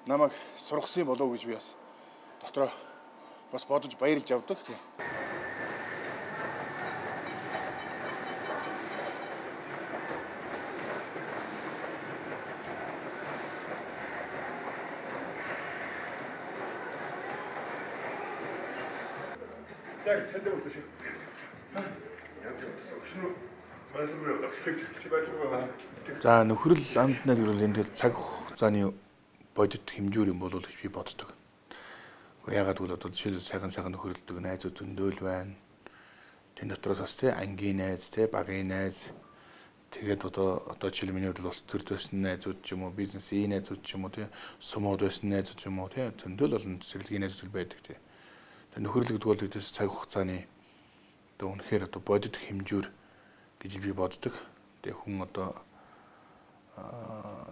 намайг сургасан болов уу гэж би бас дотроо бас бодож баярлж авдаг тийм. За нөхрөл амт найзгуурал энэ цаг хугацааны бодит хэмжүүр юм болов уу гэж би боддог. Ягаад гэвэл одоо жишээлбэл сайхан нөхрөлдөг найзууд зөндөөл байна. Тэн дотроос бас тий ангийн найз, тий багийн найз. Тэгээд одоо жишээл миний хувьд бас төрд байсан найзууд ч юм уу, бизнесийн найзууд ч юм уу, тий сумууд байсан найзууд ч юм уу, тий зөндөөл олон цэцэрлэгийн найзууд байдаг тий. Тэгээд нөхрөл гэдэг бол үүдээс цаг хугацааны одоо үнэхээр одоо бодит хэмжүүр гэж би боддог. Тэгээ хүн одоо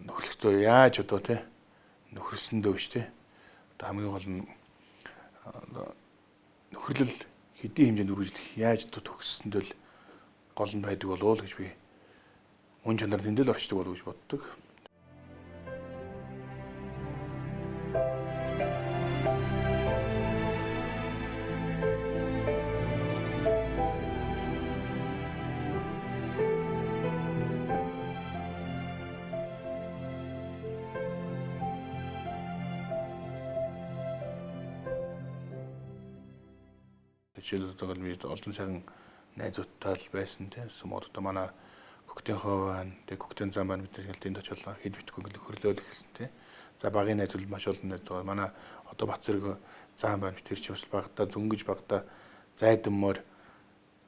нөхрөлтөө яаж одоо тий нөхрөлсөндөө биш тий. Одоо хамгийн гол нь нөхрөлөл хэдийн хэмжээнд үргэлжлэх яаж төгссөндөө л гол нь байдаг болов уу гэж би мөн чанар тэндэл орчдөг болов гэж боддог. Жишээлбэл би олон сайхан найзуудтай л байсан тийм сумууд одоо манай Көктэн хоо байна. Тэгээ Көктэн зам байна бид нар тэнд очиод хэд битгүй нөхөрлөөл гэсэн тийм. За багийн найзууд маш олон найз байгаа. Манай одоо Бацэрэг зам байна бид тэр чи бас багтаа зөнгөж багтаа зайдмаар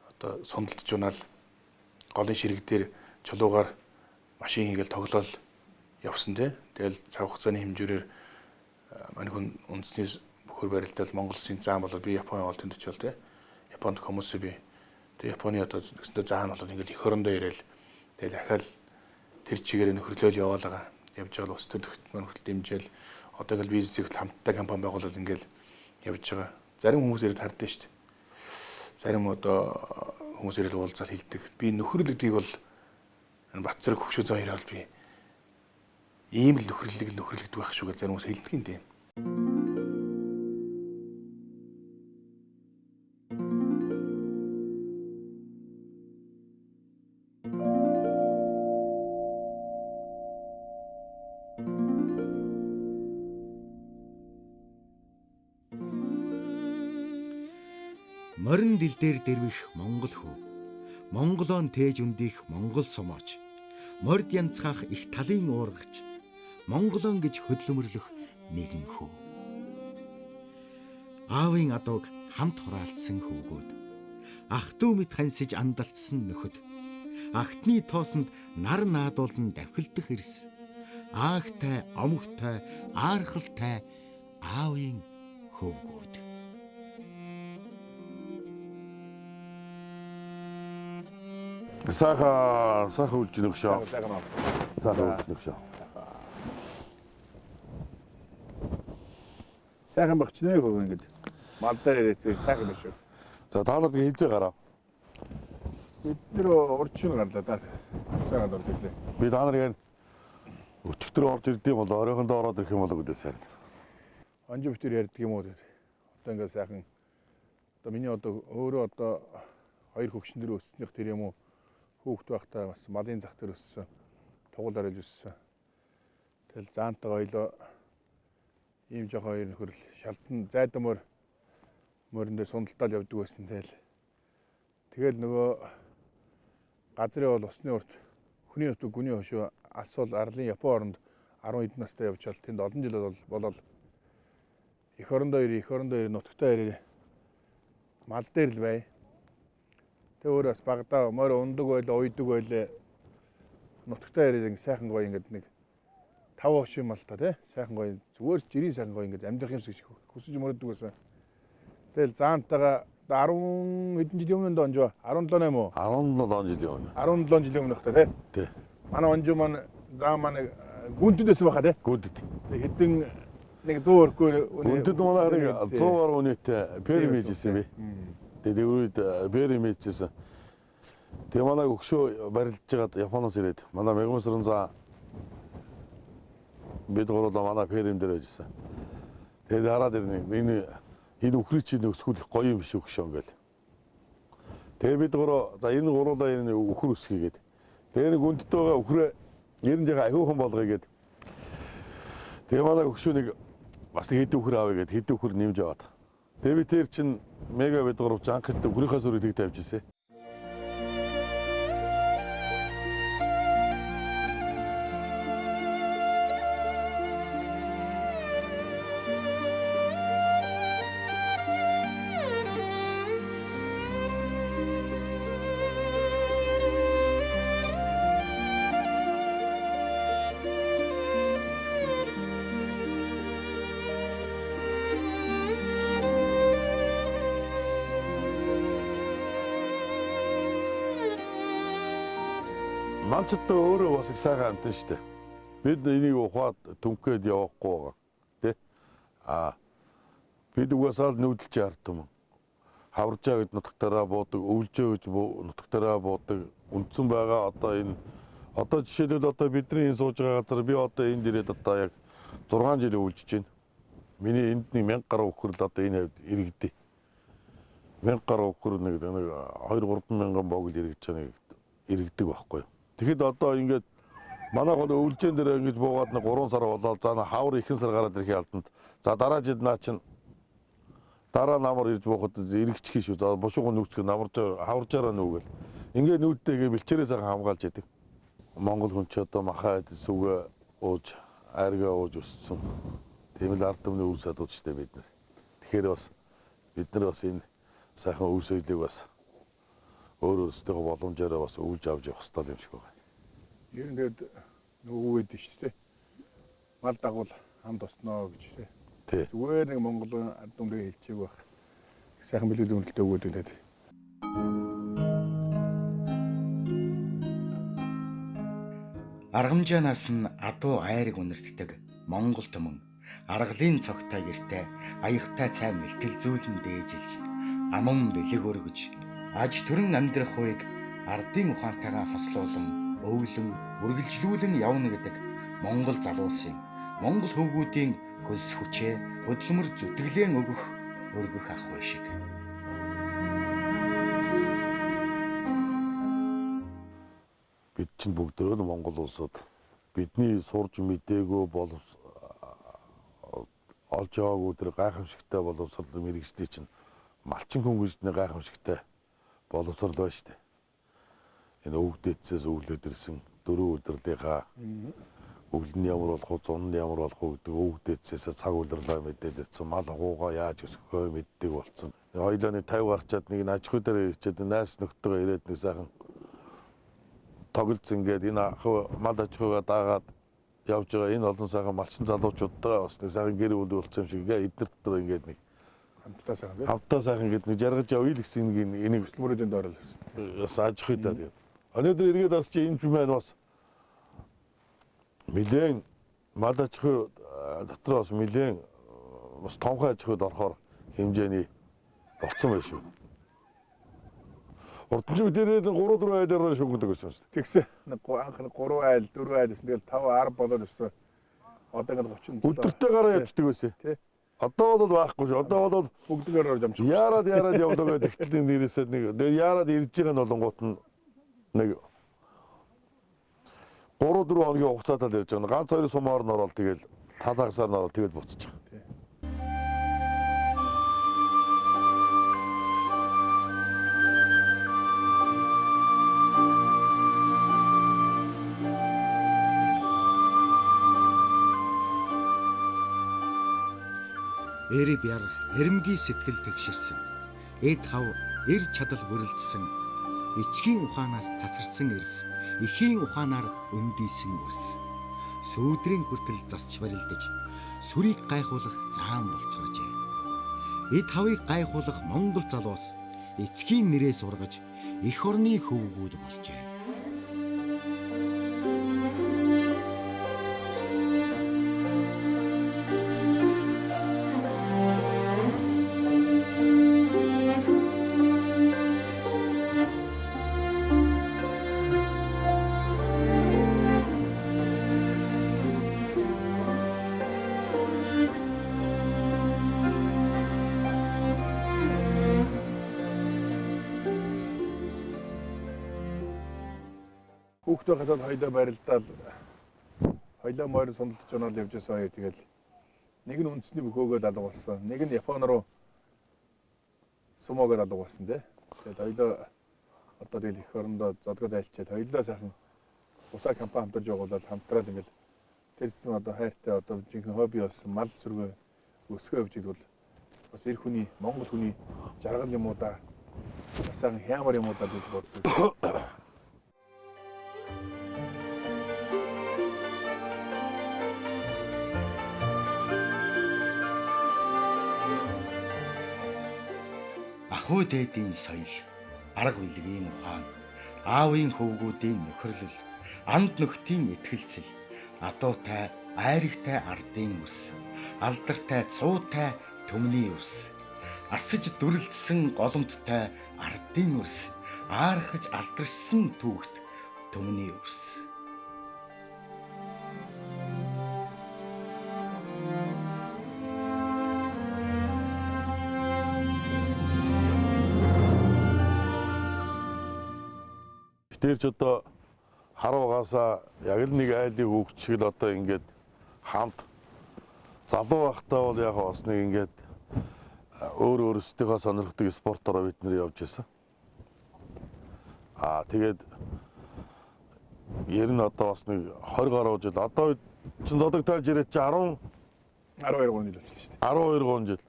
одоо сундалж унаал голын ширэг дээр чулуугаар машин хийгээл тоглоол явсан тийм. Тэгэл цаг хугацааны хэмжүүрээр манай хүн үндэсний бөхөр барилдал Монгол Улсын зам болоод би Японы олд тэнд очиод тийм. Японд хүмүүс би тэгээ Японы одоо зөвхөн заан болоод ингээл эх орондоо ирээл тэгэл ахаал тэр чигээр нөхөрлөөл яваалгаа явж байгаа ус төр төгтмөр хүртэл дэмжээл одоо ингээл бизнесийг хамтдаа компани байгуулаад ингээл явж байгаа. Зарим хүмүүс ирээд хардсан шүү дээ. Зарим одоо хүмүүс ирээд уулзаад хэлдэг. Би нөхрөл гэдгийг бол Бацэрэг Көгшөөзөн хоёроо бол би ийм л нөхрөлийг нөхрөлгдөг байх шүү гэж зарим хүмүүс хэлдэг юм тийм. Морин дил дээр дэрвих Монгол хүү. Монголон тээж үндих Монгол сумооч. Морд янцхах их талын уургач. Монголон гэж хөдлөмөрлөх нэгэн хүү. Аавын адууг хамт хураалцсан хөвгүүд. Ах トゥ мэд хансиж андалцсан нөхөд. Агтны тоосонд нар наадуулан давхилдах эрс. Аагтай, омогтой, аархалтай аавын хөвгүүд. Сайхан үлж нөгшөө. Сайхан үлж нөгшөө. Сайхан багчнаа хөө ингэж малдаа ирээд сайхан биш үү. За та нарыг хийзээ гараа. Бид нэр урчин гарлаа да. Сайхан дурд ирлээ. Би та нарыг Өчигдөр орж ирдэм бол оройхондоо ороод ирэх юм болов гэдэг сайн. Анжи битэр ярьдаг юм уу гэдэг. Одоо ингээд сайхан одоо миний одоо өөрөө одоо хоёр хөгшнөр өсснөх тэр юм уу хүүхэд байхдаа бас малын зах дээр өссөн. Тугал арилж өссөн. Тэгэл заантайгаа ойлоо ийм жоо хоёр нөхөрл шалдан зайдамөр мөрөндөө сундалтал явдаг байсан тэгэл нөгөө газрын бол усны урт хүний утга гүний хошуу асуул арлын Япон оронд 10 эд настай явчаал тэнд олон жил болол эх орондоо нутагтаа ирээ мал дээр л бай. Тэ өөр бас багадаа морь ундаг байлаа, уйдаг байлаа. Нутагтаа ирээ сайхан гоё ингээд нэг 5 овшин мал та тий сайхан гоё зүгээр жирийн сайхан гоё ингээд амьдрах юмс гэж хүсэж мөрөддөг байсан. Тэгэл заантайгаа 10 хэдэн жилийн өмнө онжоо 17 юм уу? 17 жилийн өмнө. 17 жилийн өмнөх та тий. Тий. Манай онжоо маань заа маань гүнтэд байсан баха тий. Гүнтэд. Хэдэн нэг 100 өрхөө гүнтэд манай 100 гаруй үнэтэй пер мижсэн би. Тэгээд үед пер мижсэн. Тэгээ манай өгшөө барилж жагаад Японоос ирээд манай Мегмосрон за бид гурлаа манай перм дээр ажилласан. Тэгээд хараад ирнэ. Энэ үхрийг чинь өсгөх гоё юм биш өгшөө ингээл. Тэгээ бид гурав за энэ гурлаа энэ үхэр өсгийгээд. Тэгээ нэг гүндэд байгаа үхрээ 90 жага ахиухан болгоё гээд. Тэгээ манай өгшөө нэг бас нэг хэдэн үхэр авъя гээд хэдэн үхэр нэмж аваад. Тэгээ би тэр чинь мега бид гурав жанкт үхрийнхаа сүрийг тавьж ирсэн. Манчтай өөрөө бас их сайхан амтан штэ. Бид энийг ухаад түнхээд явахгүй байгаа. Тэ? Бид угаасаа л нүүдэлж ардсан. Хавржаа гэд нутагтараа буудаг, өвлжөө гэж нутагтараа буудаг. Үндсэн байгаа одоо жишээлбэл одоо бидний энэ сууж байгаа газар би одоо энд ирээд одоо яг 6 жил өвлжж байна. Миний энд нэг 1000 гаруй өхөр л одоо энэ хавьд иргэдэй. 1000 гаруй өхөр нэг 2-3 мянган богл иргэдэг байхгүй. Тэгэхэд одоо ингээд манай гол өвлжэн дээр ингэж буугаад нэг 3 сар болоод за хавар ихэнх сар гараад ирэхээ алданд за дараа жил наа чин дараа намар ирж буухад эргэчих шүү. За бушууг нүүцэх хаваржаараа нүүгээл. Ингээд нүүдтэйгээ бэлчээрээ сайхан хамгаалж яадаг. Монгол хүн ч одоо махаа сүгэ ууж айргаа ууж өссөн. Тийм л ард түмний үйл садууд штэ бид нар. Тэгэхээр бас бид нар бас энэ сайхан үйл соёлыг бас өөр өөрсдөө боломжоор бас өвлж авч явах хэрэгтэй юм шиг байна. Ер нь тэгээд нөгөө үед шүү дээ. Мал дагуул хамт осноо гэж тий. Зүгээр нэг Монголын ард түмнийг хэлчихээг байх. Сайхан билүүлийн үнэлтэ өгөөд байдаг. Аргамжаанаас нь адуу айрыг үнэртдэг Монгол түмэн аргалын цогтой гэртээ аяхтай цай мэлтэл зүүлэн дээжилж аман бэлэг өргөж аж төрөн амьдрах хувийг ардын ухаантайгаа хослуулан өвлөн үргэлжлүүлэн явна гэдэг Монгол залуусын Монгол хөвгүүдийн хөлс хүчээ хөдөлмөр зүтгэлэн өргөх ах бай шиг. Бид чинь бүгдөө л Монгол улсад бидний сурж мдээгүй боловс олж байгаагүй тэр гайхамшигтай боловсрол мэргэжлийн чинь малчин хүн гэж нэг гайхамшигтай боловсрол байна штэ. Энэ өвгдөөцөөс өвлөд ирсэн 4 удирлынхаа өвлөн нь ямар болох вэ, зун нь ямар болох вэ гэдэг өвгдөөцөөс цаг улирлаа мэдээд ирсэн. Мал хуугаа яаж өсгөхөө мэддэг болсон. Хоёлоо нэг 50 гарчаад нэг аж ахуй дээр ирчээд найс нөхдөйгөө ирээд нэг сайхан тоглолц ингээд энэ мал аж ахуйгаа даагаад явж байгаа энэ олон сайхан малчин залуучуудтай бас нэг сайхан гэр бүл болсон юм шиг эдгээр дотор ингээд нэг хамтаа сайхан гэдэг нэг жаргаж явъя л гэсэн энийг мөрөдөнд орол. Бас аж ахуй дээр. Өнөөдөр эргээд бас чи энэ юм бас нэлээд мал аж ахуй дотор бас нэлээд бас томхон аж ахуйд орохоор хэмжээний болцсон байх шүү. Урдч бидэрээ 3-4 айлаар шүгдэг гэсэн шүү дээ. Тэгсэн. Анх 3 айл, 4 айл гэсэн. Тэгэл 5, 10 болоод ирсэн. Одоо ингээд 37. Өдөртөө гараа явцдаг байсан. Тий. Одоо бол байхгүй шүү. Одоо бол Бүгдгээр орж амжих. яарад явлаа гэдэг тэгтлийн нэрээсээ нэг тэгээ яарад ирж байгаа нь болонгууд нь нэг 3-4 хоногийн хугацаатай л ярьж байгаа. Ганц хоёр сумаар нь ороод тэгэл талаагсаар нь ороод тэгэл буцаж байгаа. Эри бяр эрэмгийн сэтгэл тэгширсэн. Эд хав эр чадал бүрэлдсэн. Эцгийн ухаанаас тасарсан эрс, эхийн ухаанаар өндийсэн үрс. Сүүдрийн хүртэл засч барилдаж, сүрийг гайхуулах заан болцоожээ. Эд хавыг гайхуулах Монгол залуус эцгийн нэрээ сургаж, эх орны хөвгүүд болжээ. Хүүхдээ хасаад хоёлоо барилдаад хоёлоо морь сундалж онол явж байсан хоёр тэгэл нэг нь үндэсний бөхөөгөө алга болсон. Нэг нь Япон руу сумоогоор алга болсон тий. Тэгээд хоёлоо одоо тэгэл их орондоо зодгод айлчаад хоёлоо сайхан усаа компани хамтарч явуулаад хамтраад ингээл тэрсэн одоо хайртай одоо жинхэнэ хобби болсон мал сүргээ өсгөө явж идвэл бас эр хүний Монгол хүний жаргал юмудаа сайхан хямар юмудаа гэж боддог. Ахуй дээдийн соёл, арга билгийн ухаан, аавын хөвгүүдийн нөхөрлөл, анд нөхдийн итгэлцэл, адуутай, айрагтай ардын үрс, алдартай, цуутай төмний үрс, асаж дүрлэлсэн голомттой ардын үрс, аархаж алдаршсан түүхт төмний үрс. Тэр ч одоо харуугаасаа яг л нэг айлын хүүхд шиг л одоо ингээд хамт залуу байхдаа бол яг бас нэг ингээд өөр өөрсдийнхөө сонирхдаг спортоор бид нэр явж байсан. Тэгээд ер нь одоо бас нэг 20 гаруй жил одоо чинь зодог тайлж ирээд чи 12 3 жил болчихсон шүү дээ. 12 жил.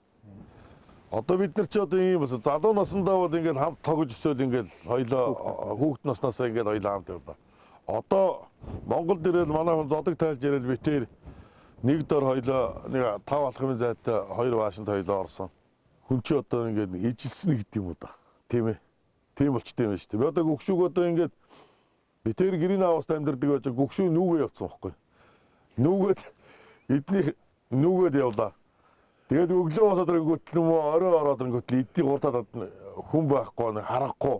Одоо бид нар ч одоо ийм болсон. Залуу насндаа бол ингээд хамт тоглож өсөөл ингээд хоёлоо хүүхэд наснаас ингээд хоёлоо хамт явлаа. Одоо Монголд ирэл манай хүн зодог тайлж ирэл битээр нэг дор хоёлоо нэг 5 алхмын зайтай 2 баашинд хоёлоо орсон. Хүн чи одоо ингээд ижилсэн гэдэг юм уу да. Тийм ээ. Тийм болчтой юм шүү дээ. Би одоо гөгшүүг одоо ингээд битээр гэрийн аавс амьдардаг байж гөгшүү нүгэ явцсан байхгүй. Нүгэд эдний нүгэд явлаа. Тэгээд өглөө босоод ирэнгүүт юм уу орой ороод ирэнгүүт эдний гуртаад хүн байхгүй нэг харахгүй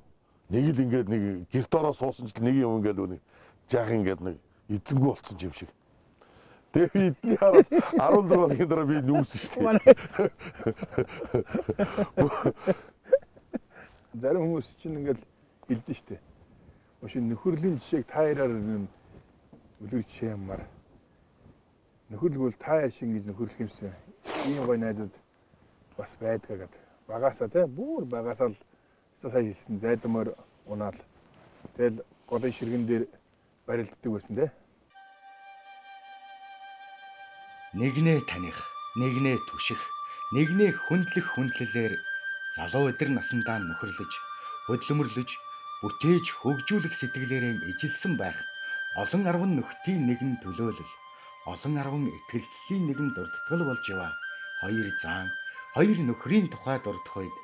нэг л ингээд нэг гэрт ороо суусан ч нэг юм ингээд нэг жаах ингээд нэг эзэнгүү болцсон юм шиг. Тэгээд би эдний хараас 16 хоногийн дараа би нүүсэн шүү дээ. Зарим хүмүүс чинь ингээд бэлдэн шүү дээ. Машин нөхөрлийн жишээг таараар үлгэр жишээ юмар. Нөхөрлөгөл таар шиг ингэж нөхөрлөх юмсан. Ийм гой найзууд бас байдгаа гэдэг. Багасаа те бүр багасаа л сая хэлсэн зайдмаар унаал. Тэгэл голын ширгэн дээр барилддаг байсан те. Нэгнээ таних, нэгнээ түших, нэгнээ хүндлэлээр залуу эдэр насандаа нөхөрлөж, хөдөлмөрлөж, бүтээж хөгжүүлэх сэтгэлээрээ ижилсэн байх олон арван нөхдийн нэгэн төлөөлөл, олон арван итгэлцлийн нэгэн дурдтгал болж яваа. Хоёр заан, хоёр нөхрийн тухай дурдах үед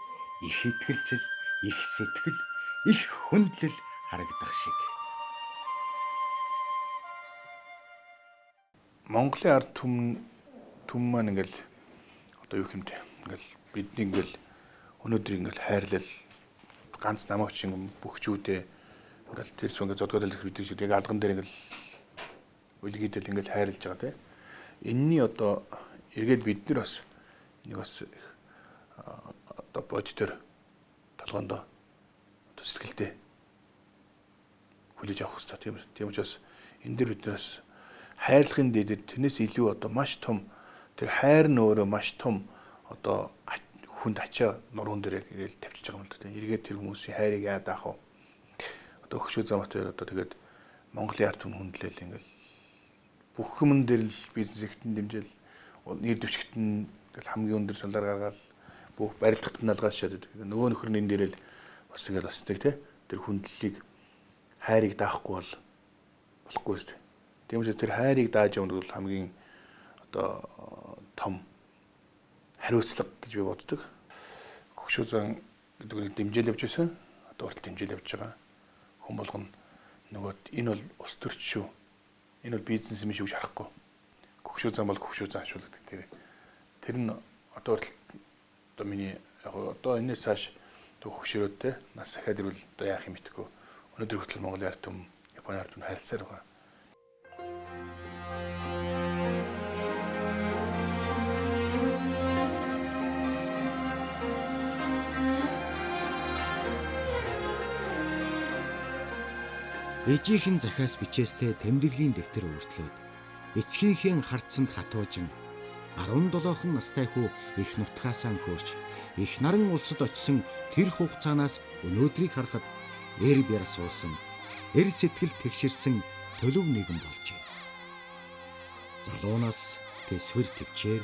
их итгэлцэл, их сэтгэл, их хүндлэл харагдах шиг. Монголын ард түмэн маань ингээл одоо юу юм те ингээл бидний ингээл өнөөдөр ингээл хайрлал ганц намайч бөхчүүдээ ингээл тэр сүнгээ зодгоодол их бид шиг яг алган дээр ингээл үлгийдэл ингээл хайрлаж байгаа тийм. Энэний одоо эргээд бид нар бас нэг бас одоо бодитор толгоондоо одоо сэтгэлдээ хүлээж авах хэрэгтэй тийм. Тийм учраас энэ дэр биднээс хайрлахын дэд тэрнээс илүү одоо маш том тэр хайр нь өөрөө маш том одоо хүнд ачаа нуруунд дээр ирээл тавьчихж байгаа юм л да. Эргээд тэр хүмүүсийн хайрыг яа даах вэ? Одоо өгшөө замт одоо тэгээд Монголын ард түмэн хүндлээл ингээл бүх юмн дээр л бизнес ихтэн дэмжээл нэр дэвчгтэн ингээл хамгийн өндөр салаар гаргаал бүх барилгахт нь алгаад шатдаг. Нөгөө нөхөр нь энэ дээр л бас ингээл басдаг тий. Тэр хүндлэлийг хайрыг даахгүй бол болохгүй шүү дээ. Тийм учраас тэр хайрыг дааж явах бол хамгийн одоо том хариуцлага гэж би боддог. Хөгшөө зан гэдэг нь дэмжээл явж байсан. Одоо хүртэл дэмжээл явж байгаа. Хүн болгоно нөгөө энэ бол ус төрч шүү. Энэ бол бизнес юм шиг харахгүй. Хөгшөө зан бол хөгшөө зан шүү гэдэг. Тэр нь одоо хүртэл одоо миний яг одоо энэс цааш хөгшөрөөдтэй нас ахаад ирвэл одоо яах юм бэ? Өнөөдөр хүртэл Монголын ард түмэн, Японы ард түмэн харилцаар байгаа. Ээжийнхэн захиас бичээстэй тэмдэглэлийн дэвтэр өөртлөөд эцгийнхээ харцанд хатуужин 17 настай хүү их нутгаасаа хөөрч их наран улсад очисон тэр хугацаанаас өнөөдрийг харахад эр бяр суусан, эр сэтгэл тэгширсэн төлөв нэгэн болжээ. Залуунаас тэсвэр төвчээр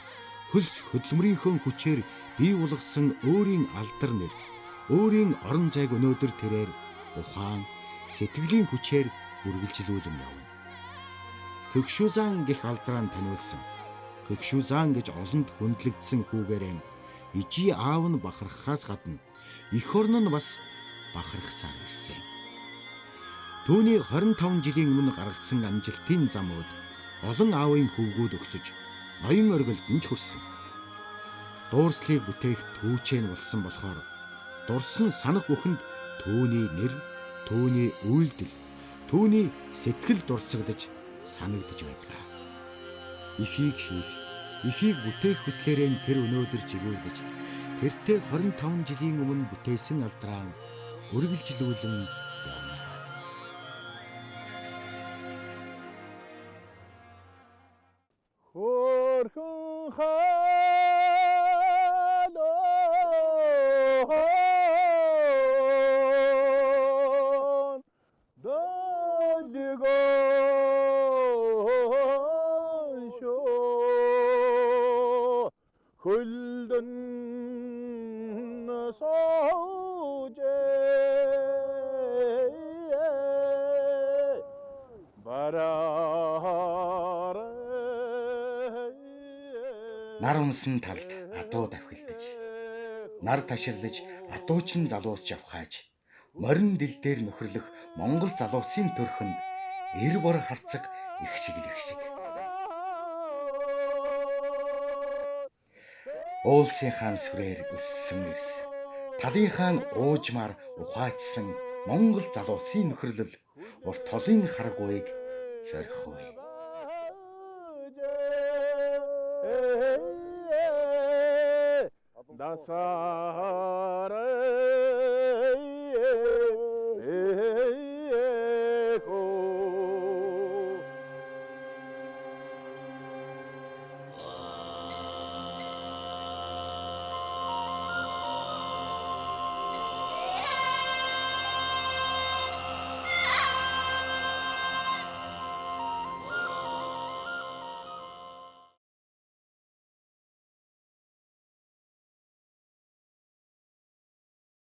хөлс хөдөлмөрийнхөө хүчээр бий болгосон өөрийн алдар нэр, өөрийн орон зайг өнөөдөр тэрээр ухаан сэтгэлийн хүчээр үргэлжлүүлэн явна. Көгшүзан гэх алдраа нь таниулсан. Көгшүзан гэж олонд хөндлөгдсөн хүүгээрээ ижи аав нь бахархахаас гадна эх орн нь бас бахархсаар ирсэн. Түүний 25 жилийн өмнө гаргасан амжилтын замууд олон аавын хөвгүүд өксөж ноён оргилдон ч хүрсэн. Дуурслыг бүтээх түүчэн болсон болохоор дурсан санах бүхэнд түүний нэр, түүний үйлдэл, түүний сэтгэл дурсагдж санагдж байдаг. Ихийг хийх, ихийг бүтээх хүслээрээ тэр өнөөдөр чигүүлж, тэртээ 25 жилийн өмнө бүтээсэн алдраа үргэлжлүүлэн явна. Хөрхөн халоо хөлдөн сооже бараар Нар унсан талд адуу давхилдаж, нар таширлаж адуучин залуусч явхааж, морин дил дээр нөхөрлөх Монгол залуусын төрхөнд эр бор харцаг их шиг. Уулсын хаан сүрээр өссөн эрс, талын хаан уужмаар ухаачсан Монгол залуусын нөхөрлөл урт толын харгуйг зорихуй. дасаар